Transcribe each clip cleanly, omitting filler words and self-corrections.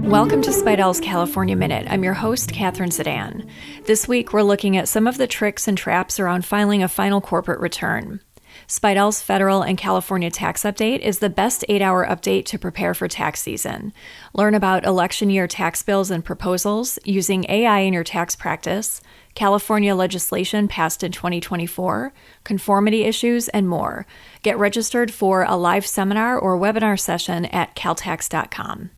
Welcome to Spiedel's California Minute. I'm your host, Catherine Zidane. This week, we're looking at some of the tricks and traps around filing a final corporate return. Spiedel's federal and California tax update is the best 8-hour update to prepare for tax season. Learn about election year tax bills and proposals, using AI in your tax practice, California legislation passed in 2024, conformity issues, and more. Get registered for a live seminar or webinar session at caltax.com.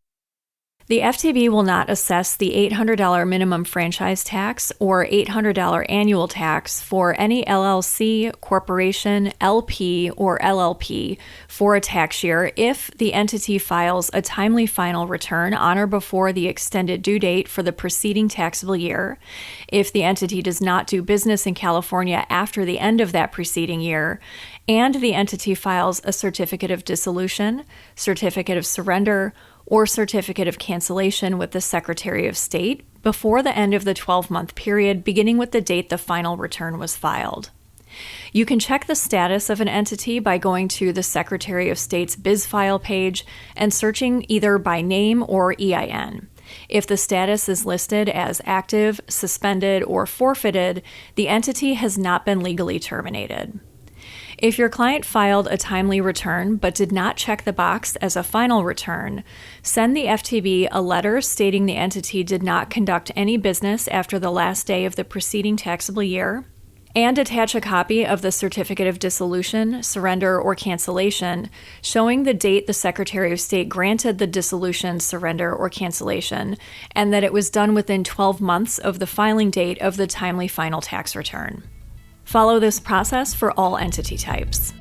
The FTB will not assess the $800 minimum franchise tax or $800 annual tax for any LLC, corporation, LP, or LLP for a tax year if the entity files a timely final return on or before the extended due date for the preceding taxable year, if the entity does not do business in California after the end of that preceding year, and the entity files a certificate of dissolution, certificate of surrender, or certificate of cancellation with the Secretary of State before the end of the 12-month period beginning with the date the final return was filed. You can check the status of an entity by going to the Secretary of State's BizFile page and searching either by name or EIN. If the status is listed as active, suspended, or forfeited, the entity has not been legally terminated. If your client filed a timely return but did not check the box as a final return, send the FTB a letter stating the entity did not conduct any business after the last day of the preceding taxable year, and attach a copy of the certificate of dissolution, surrender, or cancellation showing the date the Secretary of State granted the dissolution, surrender, or cancellation, and that it was done within 12 months of the filing date of the timely final tax return. Follow this process for all entity types.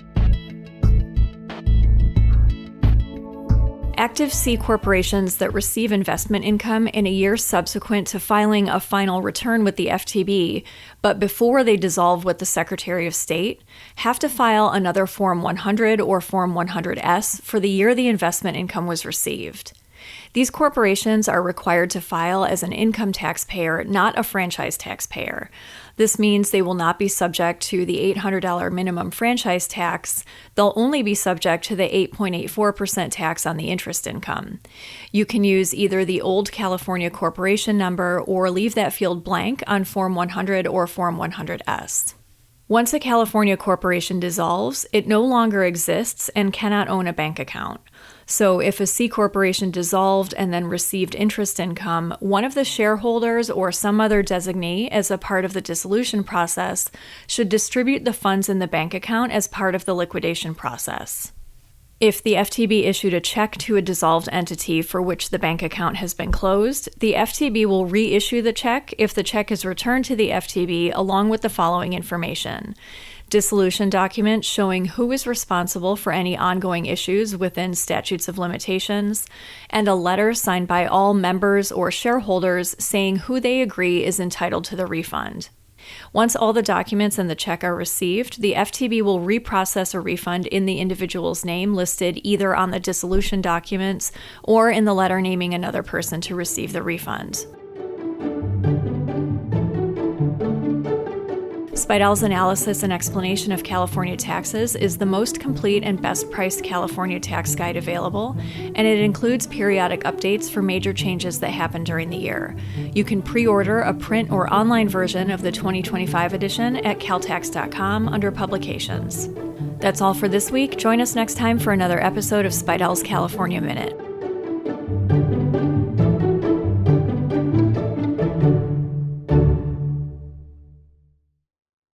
Active C corporations that receive investment income in a year subsequent to filing a final return with the FTB, but before they dissolve with the Secretary of State, have to file another Form 100 or Form 100S for the year the investment income was received. These corporations are required to file as an income taxpayer, not a franchise taxpayer. This means they will not be subject to the $800 minimum franchise tax. They'll only be subject to the 8.84% tax on the interest income. You can use either the old California corporation number or leave that field blank on Form 100 or Form 100S. Once a California corporation dissolves, it no longer exists and cannot own a bank account. So if a C corporation dissolved and then received interest income, one of the shareholders or some other designee as a part of the dissolution process should distribute the funds in the bank account as part of the liquidation process. If the FTB issued a check to a dissolved entity for which the bank account has been closed, the FTB will reissue the check if the check is returned to the FTB along with the following information: dissolution document showing who is responsible for any ongoing issues within statutes of limitations, and a letter signed by all members or shareholders saying who they agree is entitled to the refund. Once all the documents and the check are received, the FTB will reprocess a refund in the individual's name listed either on the dissolution documents or in the letter naming another person to receive the refund. Spiedel's analysis and explanation of California taxes is the most complete and best-priced California tax guide available, and it includes periodic updates for major changes that happen during the year. You can pre-order a print or online version of the 2025 edition at caltax.com under Publications. That's all for this week. Join us next time for another episode of Spiedel's California Minute.